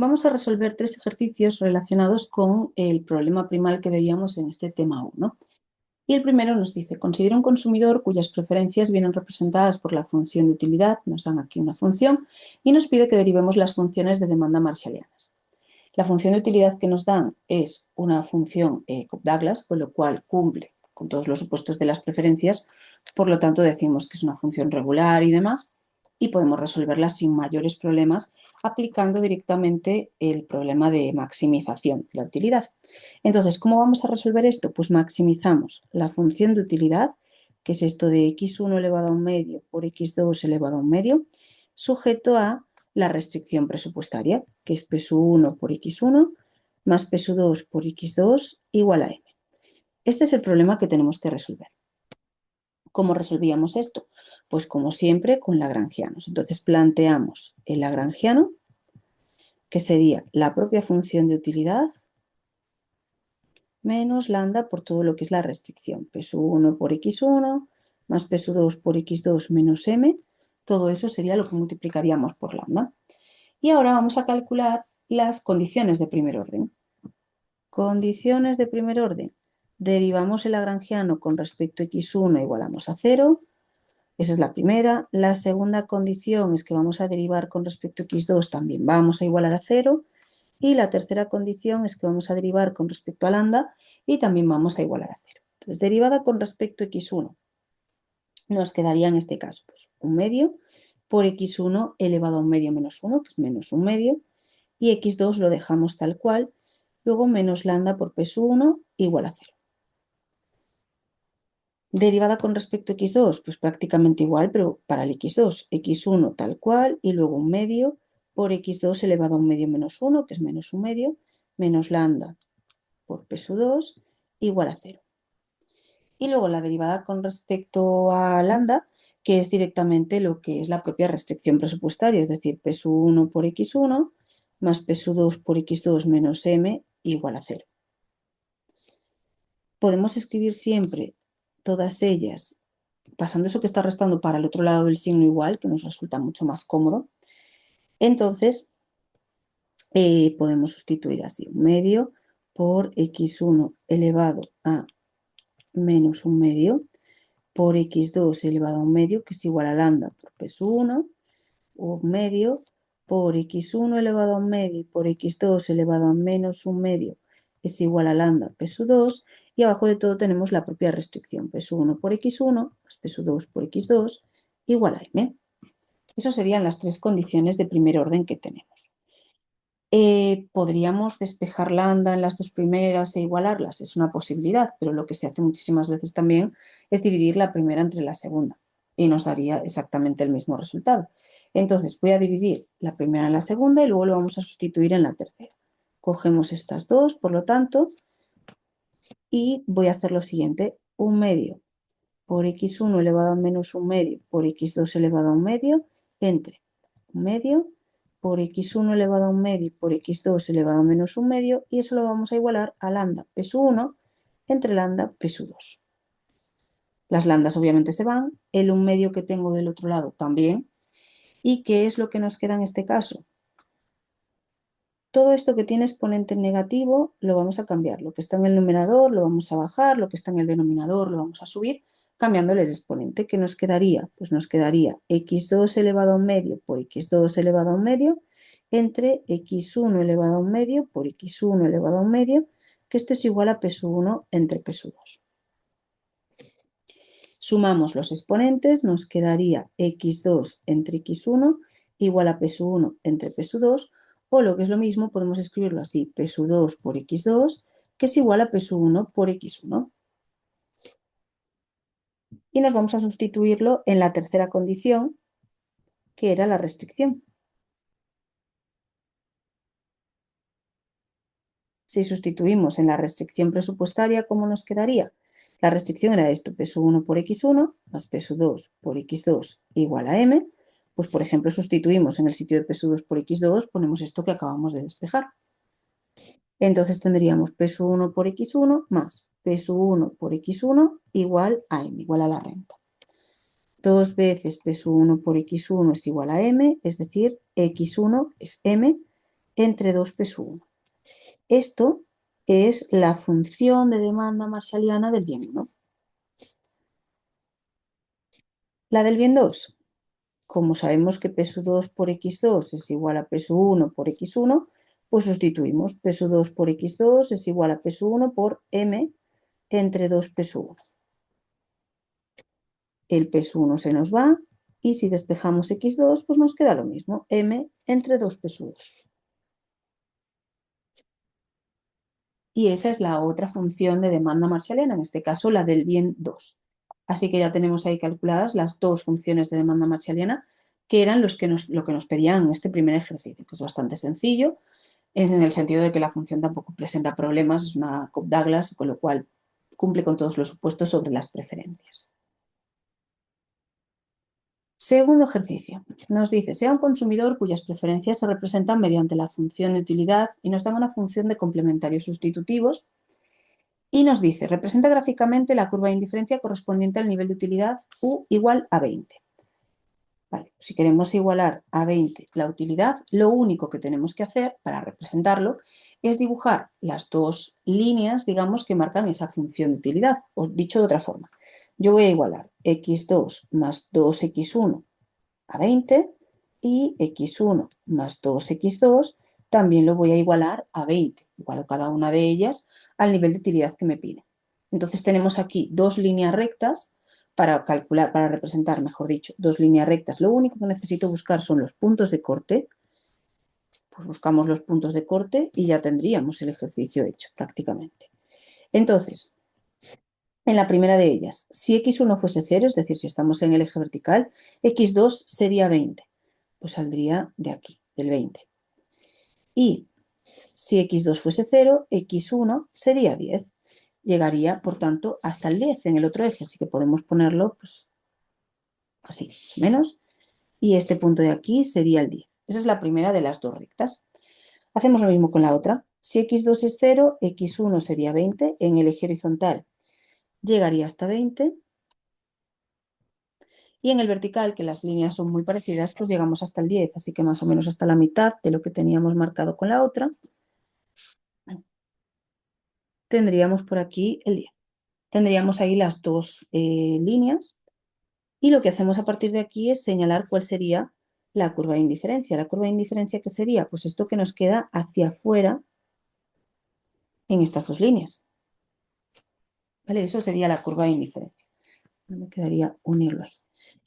Vamos a resolver tres ejercicios relacionados con el problema primal que veíamos en este tema 1. Y el primero nos dice, considera un consumidor cuyas preferencias vienen representadas por la función de utilidad, nos dan aquí una función, y nos pide que derivemos las funciones de demanda marshallianas. La función de utilidad que nos dan es una función Cobb-Douglas, con lo cual cumple con todos los supuestos de las preferencias, por lo tanto decimos que es una función regular y demás, y podemos resolverla sin mayores problemas aplicando directamente el problema de maximización de la utilidad. Entonces, ¿cómo vamos a resolver esto? Pues maximizamos la función de utilidad, que es esto de x1 elevado a un medio por x2 elevado a un medio, sujeto a la restricción presupuestaria, que es P1 por x1 más P2 por x2 igual a m. Este es el problema que tenemos que resolver. ¿Cómo resolvíamos esto? Pues como siempre con lagrangianos. Entonces planteamos el lagrangiano, que sería la propia función de utilidad menos lambda por todo lo que es la restricción. P1 por x1 más P2 por x2 menos m. Todo eso sería lo que multiplicaríamos por lambda. Y ahora vamos a calcular las condiciones de primer orden. Condiciones de primer orden. Derivamos el lagrangiano con respecto a x1 igualamos a 0. Esa es la primera. La segunda condición es que vamos a derivar con respecto a x2, también vamos a igualar a 0. Y la tercera condición es que vamos a derivar con respecto a lambda y también vamos a igualar a 0. Entonces, derivada con respecto a x1, nos quedaría en este caso pues, un medio por x1 elevado a un medio menos 1, que es menos un medio, y x2 lo dejamos tal cual, luego menos lambda por P1 igual a 0. Derivada con respecto a x2, pues prácticamente igual, pero para el x2, x1 tal cual, y luego un medio por x2 elevado a un medio menos 1, que es menos un medio, menos lambda por P2 igual a 0. Y luego la derivada con respecto a lambda, que es directamente lo que es la propia restricción presupuestaria, es decir, P1 por x1 más P2 por x2 menos m igual a 0. Podemos escribir siempre todas ellas pasando eso que está restando para el otro lado del signo igual, que nos resulta mucho más cómodo. Entonces, podemos sustituir así un medio por x1 elevado a menos un medio por x2 elevado a un medio, que es igual a lambda por P1, un medio por x1 elevado a un medio por x2 elevado a menos un medio es igual a lambda P2, y abajo de todo tenemos la propia restricción, P1 por x1 más P2 por x2 igual a m. Esas serían las tres condiciones de primer orden que tenemos. ¿Podríamos despejar lambda en las dos primeras e igualarlas? Es una posibilidad, pero lo que se hace muchísimas veces también es dividir la primera entre la segunda y nos daría exactamente el mismo resultado. Entonces voy a dividir la primera en la segunda y luego lo vamos a sustituir en la tercera. Cogemos estas dos, por lo tanto, y voy a hacer lo siguiente. Un medio por x1 elevado a menos un medio por x2 elevado a un medio entre un medio por x1 elevado a un medio por x2 elevado a menos un medio, y eso lo vamos a igualar a lambda P1 entre lambda P2. Las lambdas obviamente se van, el un medio que tengo del otro lado también. ¿Y qué es lo que nos queda en este caso? Todo esto que tiene exponente negativo lo vamos a cambiar. Lo que está en el numerador lo vamos a bajar, lo que está en el denominador lo vamos a subir, cambiándole el exponente. ¿Qué nos quedaría? Pues nos quedaría x2 elevado a un medio por x2 elevado a un medio entre x1 elevado a un medio por x1 elevado a un medio, que esto es igual a P1 entre P2. Sumamos los exponentes, nos quedaría x2 entre x1 igual a P1 entre P2, o lo que es lo mismo, podemos escribirlo así, P2 por x2, que es igual a P1 por x1. Y nos vamos a sustituirlo en la tercera condición, que era la restricción. Si sustituimos en la restricción presupuestaria, ¿cómo nos quedaría? La restricción era esto, P1 por x1 más P2 por x2 igual a m. Pues, por ejemplo, sustituimos en el sitio de P2 por x2, ponemos esto que acabamos de despejar. Entonces tendríamos P1 por x1 más P1 por x1 igual a m, igual a la renta. Dos veces P1 por x1 es igual a m, es decir, x1 es m, entre 2 P1. Esto es la función de demanda marshalliana del bien 1. La del bien 2, como sabemos que P2 por X2 es igual a P1 por X1, pues sustituimos P2 por X2 es igual a P1 por M entre 2 P1. El P1 se nos va y si despejamos X2, pues nos queda lo mismo, M entre 2 P1. Y esa es la otra función de demanda marshalliana, en este caso la del bien 2. Así que ya tenemos ahí calculadas las dos funciones de demanda marshalliana, que eran lo que nos pedían en este primer ejercicio, que es bastante sencillo, en el sentido de que la función tampoco presenta problemas, es una Cobb-Douglas, con lo cual cumple con todos los supuestos sobre las preferencias. Segundo ejercicio. Nos dice, sea un consumidor cuyas preferencias se representan mediante la función de utilidad y nos dan una función de complementarios sustitutivos. Y nos dice, representa gráficamente la curva de indiferencia correspondiente al nivel de utilidad U igual a 20. Vale, si queremos igualar a 20 la utilidad, lo único que tenemos que hacer para representarlo es dibujar las dos líneas, digamos, que marcan esa función de utilidad. O dicho de otra forma, yo voy a igualar x2 más 2x1 a 20 y x1 más 2x2 también lo voy a igualar a 20. Igualo cada una de ellas al nivel de utilidad que me pide. Entonces tenemos aquí dos líneas rectas para calcular, para representar, mejor dicho, dos líneas rectas. Lo único que necesito buscar son los puntos de corte. Pues buscamos los puntos de corte y ya tendríamos el ejercicio hecho prácticamente. Entonces, en la primera de ellas, si x1 fuese 0, es decir, si estamos en el eje vertical, x2 sería 20. Pues saldría de aquí, del 20. Y si x2 fuese 0, x1 sería 10. Llegaría, por tanto, hasta el 10 en el otro eje, así que podemos ponerlo pues, así, más o menos. Y este punto de aquí sería el 10. Esa es la primera de las dos rectas. Hacemos lo mismo con la otra. Si x2 es 0, x1 sería 20 en el eje horizontal. Llegaría hasta 20. Y en el vertical, que las líneas son muy parecidas, pues llegamos hasta el 10, así que más o menos hasta la mitad de lo que teníamos marcado con la otra. Tendríamos por aquí el 10. Tendríamos ahí las dos líneas y lo que hacemos a partir de aquí es señalar cuál sería la curva de indiferencia. La curva de indiferencia, ¿qué sería? Pues esto que nos queda hacia afuera en estas dos líneas. ¿Vale? Eso sería la curva de indiferencia. No me quedaría unirlo ahí.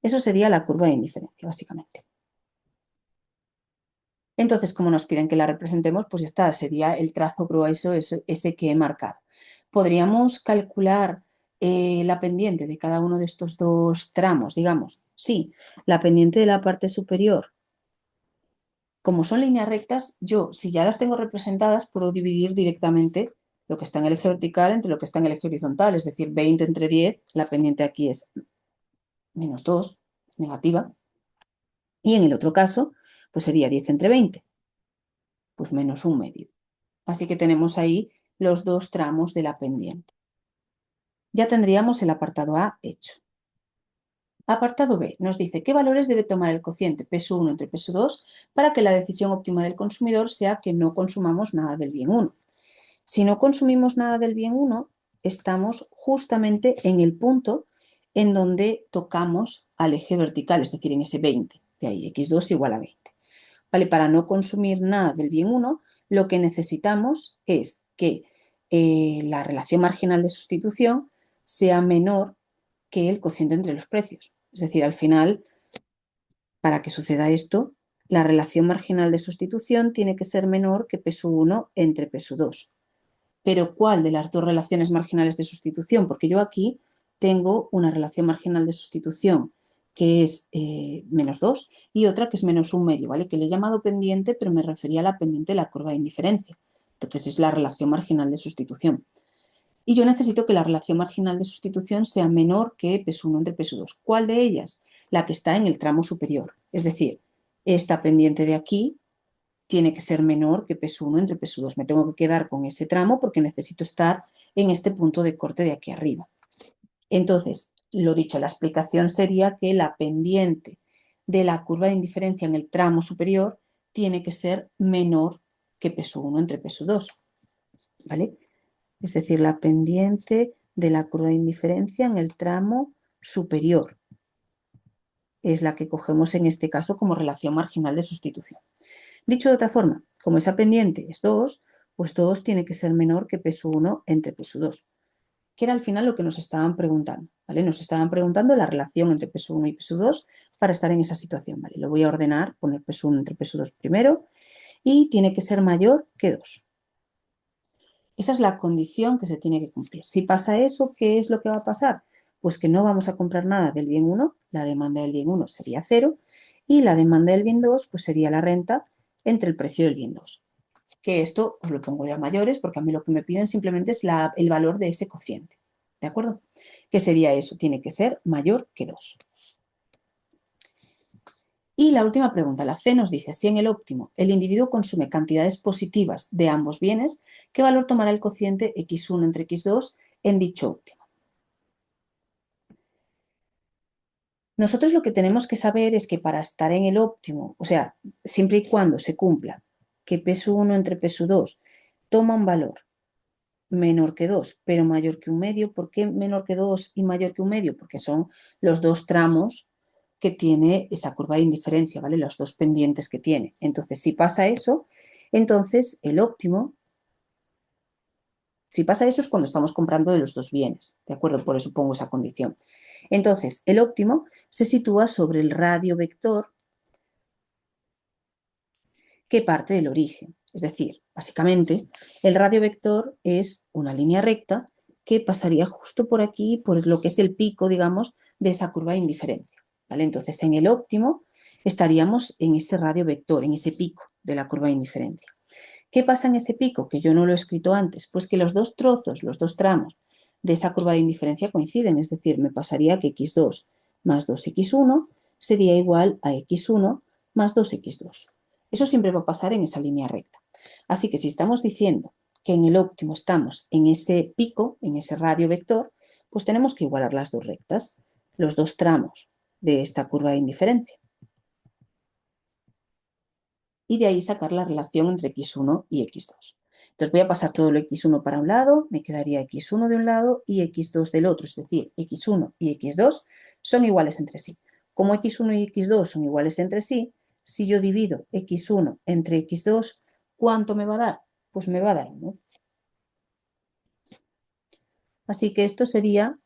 Eso sería la curva de indiferencia, básicamente. Entonces, como nos piden que la representemos, pues ya está, sería el trazo grueso ese que he marcado. ¿Podríamos calcular la pendiente de cada uno de estos dos tramos, digamos? Sí, la pendiente de la parte superior. Como son líneas rectas, yo, si ya las tengo representadas, puedo dividir directamente lo que está en el eje vertical entre lo que está en el eje horizontal, es decir, 20 entre 10, la pendiente aquí es menos 2, es negativa. Y en el otro caso, pues sería 10 entre 20, pues menos 1/2. Así que tenemos ahí los dos tramos de la pendiente. Ya tendríamos el apartado A hecho. Apartado B nos dice qué valores debe tomar el cociente P1 entre P2 para que la decisión óptima del consumidor sea que no consumamos nada del bien 1. Si no consumimos nada del bien 1, estamos justamente en el punto en donde tocamos al eje vertical, es decir, en ese 20. De ahí x2 igual a 20. ¿Vale? Para no consumir nada del bien 1, lo que necesitamos es que la relación marginal de sustitución sea menor que el cociente entre los precios. Es decir, al final, para que suceda esto, la relación marginal de sustitución tiene que ser menor que P1 entre P2. Pero ¿cuál de las dos relaciones marginales de sustitución? Porque yo aquí tengo una relación marginal de sustitución que es menos 2 y otra que es menos 1/2, ¿vale? Que le he llamado pendiente, pero me refería a la pendiente de la curva de indiferencia. Entonces es la relación marginal de sustitución. Y yo necesito que la relación marginal de sustitución sea menor que P1 entre P2. ¿Cuál de ellas? La que está en el tramo superior. Es decir, esta pendiente de aquí tiene que ser menor que P1 entre P2. Me tengo que quedar con ese tramo porque necesito estar en este punto de corte de aquí arriba. Entonces, lo dicho, la explicación sería que la pendiente de la curva de indiferencia en el tramo superior tiene que ser menor que P1 entre P2, ¿vale? Es decir, la pendiente de la curva de indiferencia en el tramo superior es la que cogemos en este caso como relación marginal de sustitución. Dicho de otra forma, como esa pendiente es 2, pues 2 tiene que ser menor que P1 entre P2, que era al final lo que nos estaban preguntando, ¿vale? Nos estaban preguntando la relación entre P1 y P2 para estar en esa situación, ¿vale? Lo voy a ordenar, poner P1 entre P2 primero y tiene que ser mayor que 2. Esa es la condición que se tiene que cumplir. Si pasa eso, ¿qué es lo que va a pasar? Pues que no vamos a comprar nada del bien 1, la demanda del bien 1 sería 0 y la demanda del bien 2 pues sería la renta entre el precio del bien 2. Que esto os lo pongo ya mayores porque a mí lo que me piden simplemente es el valor de ese cociente. ¿De acuerdo? ¿Qué sería eso? Tiene que ser mayor que 2. Y la última pregunta, la C, nos dice, si en el óptimo el individuo consume cantidades positivas de ambos bienes, ¿qué valor tomará el cociente x1 entre x2 en dicho óptimo? Nosotros lo que tenemos que saber es que para estar en el óptimo, o sea, siempre y cuando se cumpla que P1 entre P2 toma un valor menor que 2, pero mayor que un medio. ¿Por qué menor que 2 y mayor que un medio? Porque son los dos tramos que tiene esa curva de indiferencia, ¿vale? Los dos pendientes que tiene. Entonces, si pasa eso, entonces el óptimo, si pasa eso es cuando estamos comprando de los dos bienes, ¿de acuerdo? Por eso pongo esa condición. Entonces, el óptimo se sitúa sobre el radio vector que parte del origen. Es decir, básicamente, el radio vector es una línea recta que pasaría justo por aquí, por lo que es el pico, digamos, de esa curva de indiferencia, ¿vale? Entonces, en el óptimo estaríamos en ese radio vector, en ese pico de la curva de indiferencia. ¿Qué pasa en ese pico? Que yo no lo he escrito antes. Pues que los dos trozos, los dos tramos de esa curva de indiferencia coinciden. Es decir, me pasaría que x2 más 2x1 sería igual a x1 más 2x2. Eso siempre va a pasar en esa línea recta. Así que si estamos diciendo que en el óptimo estamos en ese pico, en ese radio vector, pues tenemos que igualar las dos rectas, los dos tramos de esta curva de indiferencia. Y de ahí sacar la relación entre x1 y x2. Entonces voy a pasar todo lo x1 para un lado, me quedaría x1 de un lado y x2 del otro, es decir, x1 y x2 son iguales entre sí. Como x1 y x2 son iguales entre sí, si yo divido x1 entre x2, ¿cuánto me va a dar? Pues me va a dar 1. Así que esto sería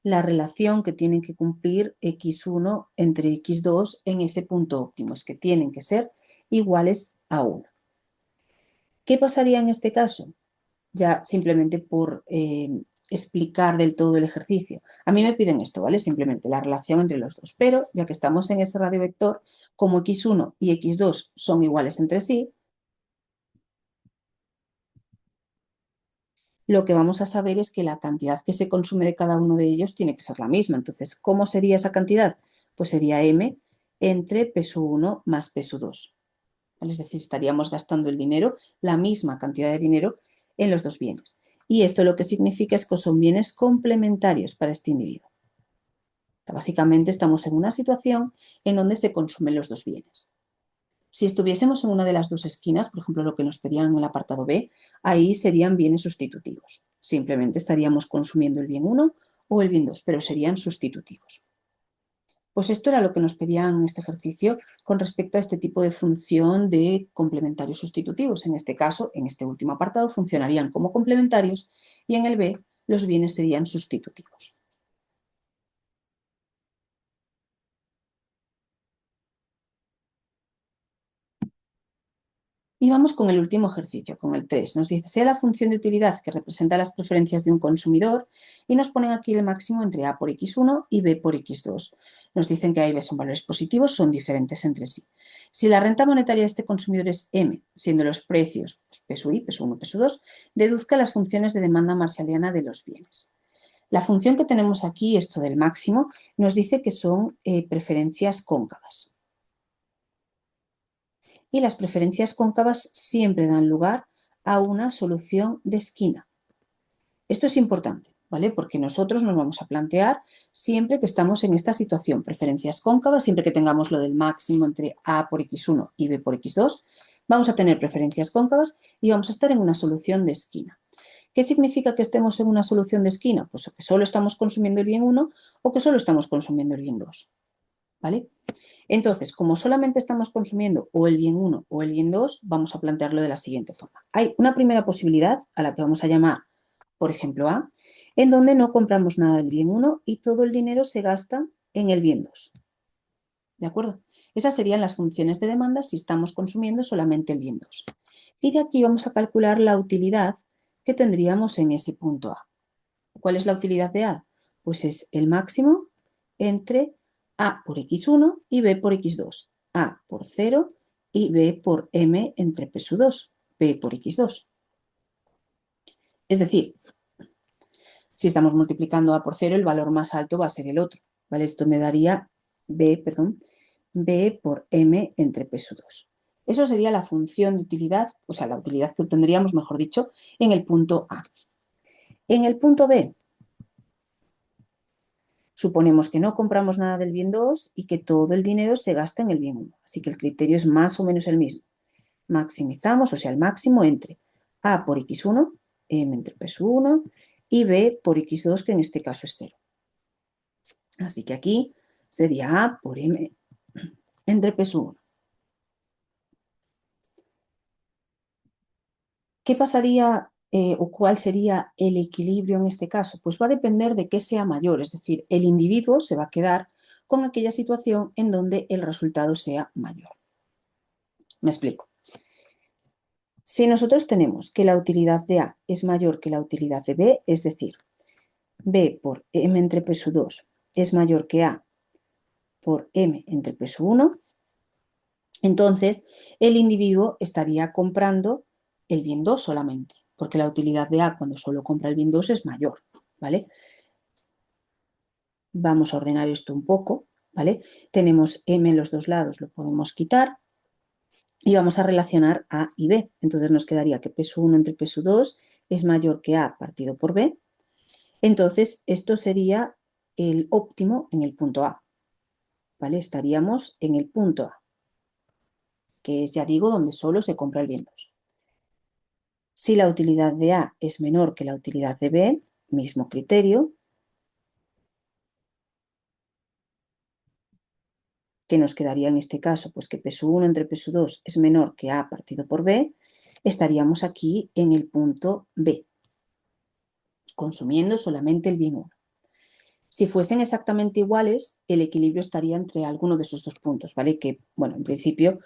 la relación que tienen que cumplir x1 entre x2 en ese punto óptimo, es que tienen que ser iguales a 1. ¿Qué pasaría en este caso? Ya simplemente por explicar del todo el ejercicio. A mí me piden esto, ¿vale? Simplemente la relación entre los dos. Pero ya que estamos en ese radio vector, como x1 y x2 son iguales entre sí, lo que vamos a saber es que la cantidad que se consume de cada uno de ellos tiene que ser la misma. Entonces, ¿cómo sería esa cantidad? Pues sería m entre P1 más P2. ¿Vale? Es decir, estaríamos gastando el dinero, la misma cantidad de dinero, en los dos bienes. Y esto lo que significa es que son bienes complementarios para este individuo. Básicamente estamos en una situación en donde se consumen los dos bienes. Si estuviésemos en una de las dos esquinas, por ejemplo, lo que nos pedían en el apartado B, ahí serían bienes sustitutivos. Simplemente estaríamos consumiendo el bien 1 o el bien 2, pero serían sustitutivos. Pues esto era lo que nos pedían en este ejercicio con respecto a este tipo de función de complementarios sustitutivos. En este caso, en este último apartado, funcionarían como complementarios y en el B los bienes serían sustitutivos. Y vamos con el último ejercicio, con el 3. Nos dice, sea la función de utilidad que representa las preferencias de un consumidor y nos ponen aquí el máximo entre A por x1 y B por x2. Nos dicen que A y B son valores positivos, son diferentes entre sí. Si la renta monetaria de este consumidor es M, siendo los precios pues, P1, P1, P2, deduzca las funciones de demanda marshalliana de los bienes. La función que tenemos aquí, esto del máximo, nos dice que son preferencias cóncavas. Y las preferencias cóncavas siempre dan lugar a una solución de esquina. Esto es importante, ¿vale? Porque nosotros nos vamos a plantear siempre que estamos en esta situación, preferencias cóncavas, siempre que tengamos lo del máximo entre A por x1 y B por x2, Vamos a tener preferencias cóncavas y vamos a estar en una solución de esquina. ¿Qué significa que estemos en una solución de esquina? Pues que solo estamos consumiendo el bien 1 o que solo estamos consumiendo el bien 2. ¿Vale? Entonces, como solamente estamos consumiendo o el bien 1 o el bien 2, vamos a plantearlo de la siguiente forma. Hay una primera posibilidad a la que vamos a llamar, por ejemplo, A, en donde no compramos nada del bien 1 y todo el dinero se gasta en el bien 2. ¿De acuerdo? Esas serían las funciones de demanda si estamos consumiendo solamente el bien 2. Y de aquí vamos a calcular la utilidad que tendríamos en ese punto A. ¿Cuál es la utilidad de A? Pues es el máximo entre A por x1 y B por x2. A por 0 y B por m entre P sub 2, P por x2. Es decir, si estamos multiplicando A por 0, el valor más alto va a ser el otro. ¿Vale? Esto me daría B por m entre P sub 2. Eso sería la función de utilidad, o sea, la utilidad que obtendríamos, mejor dicho, en el punto A. En el punto B, suponemos que no compramos nada del bien 2 y que todo el dinero se gasta en el bien 1. Así que el criterio es más o menos el mismo. Maximizamos, o sea, el máximo entre A por x1, m entre P sub 1, y B por x2, que en este caso es 0. Así que aquí sería A por m entre P sub 1. ¿Qué pasaría o cuál sería el equilibrio en este caso? Pues va a depender de qué sea mayor, es decir, el individuo se va a quedar con aquella situación en donde el resultado sea mayor. Me explico. Si nosotros tenemos que la utilidad de A es mayor que la utilidad de B, es decir, B por m entre P sub 2 es mayor que A por m entre P sub 1, entonces el individuo estaría comprando el bien 2 solamente, porque la utilidad de A cuando solo compra el bien 2 es mayor, ¿vale? Vamos a ordenar esto un poco, ¿vale? Tenemos m en los dos lados, lo podemos quitar y vamos a relacionar A y B. Entonces nos quedaría que P sub 1 entre P sub 2 es mayor que A partido por B. Entonces esto sería el óptimo en el punto A, ¿vale? Estaríamos en el punto A, que es, ya digo, donde solo se compra el bien 2. Si la utilidad de A es menor que la utilidad de B, mismo criterio, que nos quedaría en este caso, pues que P sub 1 entre P sub 2 es menor que A partido por B, estaríamos aquí en el punto B, consumiendo solamente el bien 1. Si fuesen exactamente iguales, el equilibrio estaría entre alguno de esos dos puntos, ¿vale? Que, bueno, en principio,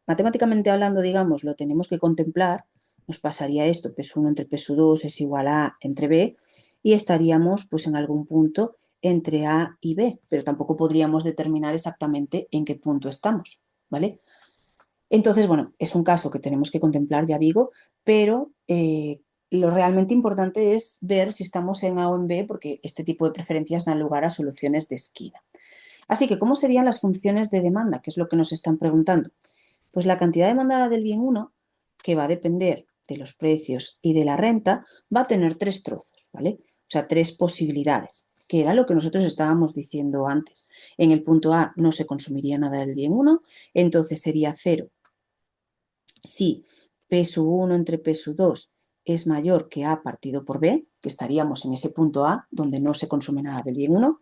matemáticamente hablando, digamos, lo tenemos que contemplar, nos pasaría esto, P sub 1 entre P sub 2 es igual a A entre B, y estaríamos, pues, en algún punto entre A y B, pero tampoco podríamos determinar exactamente en qué punto estamos, ¿vale? Entonces, bueno, es un caso que tenemos que contemplar, ya digo, pero lo realmente importante es ver si estamos en A o en B, porque este tipo de preferencias dan lugar a soluciones de esquina. Así que, ¿cómo serían las funciones de demanda? Que es lo que nos están preguntando. Pues la cantidad demandada del bien 1, que va a depender de los precios y de la renta, va a tener tres trozos, ¿vale? O sea, tres posibilidades, que era lo que nosotros estábamos diciendo antes. En el punto A no se consumiría nada del bien 1, entonces sería 0 si P sub 1 entre P sub 2 es mayor que A partido por B, que estaríamos en ese punto A, donde no se consume nada del bien 1,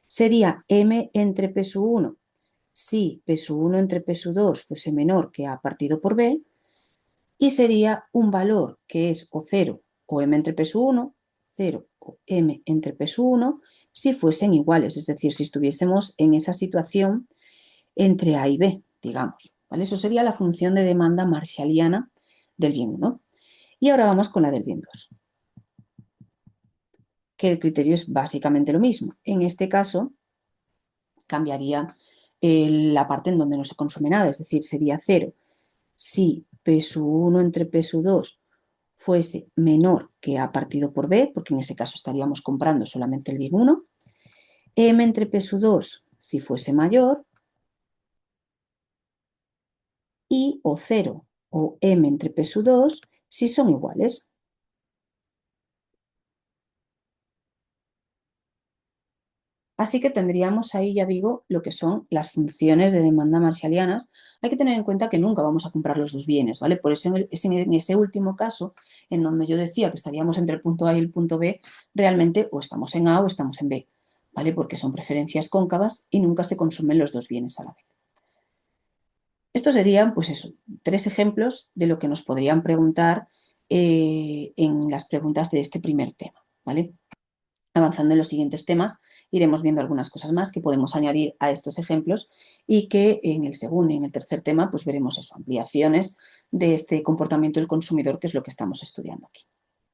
sería M entre P sub 1 si P sub 1 entre P sub 2 fuese menor que A partido por B, y sería un valor que es o 0 o M entre P sub 1, 0 o M entre P sub 1, si fuesen iguales, es decir, si estuviésemos en esa situación entre A y B, digamos. ¿Vale? Eso sería la función de demanda marshalliana del bien 1. Y ahora vamos con la del bien 2, que el criterio es básicamente lo mismo. En este caso, cambiaría la parte en donde no se consume nada, es decir, sería 0 si P sub 1 entre P sub 2 fuese menor que A partido por B, porque en ese caso estaríamos comprando solamente el bien 1, M entre P sub 2 si fuese mayor, y o 0 o M entre P sub 2 si son iguales. Así que tendríamos ahí, ya digo, lo que son las funciones de demanda marshallianas. Hay que tener en cuenta que nunca vamos a comprar los dos bienes, ¿vale? Por eso en ese último caso, en donde yo decía que estaríamos entre el punto A y el punto B, realmente o estamos en A o estamos en B, ¿vale? Porque son preferencias cóncavas y nunca se consumen los dos bienes a la vez. Estos serían, pues eso, 3 ejemplos de lo que nos podrían preguntar en las preguntas de este primer tema, ¿vale? Avanzando en los siguientes temas, iremos viendo algunas cosas más que podemos añadir a estos ejemplos y que en el segundo y en el tercer tema pues veremos eso, ampliaciones de este comportamiento del consumidor, que es lo que estamos estudiando aquí.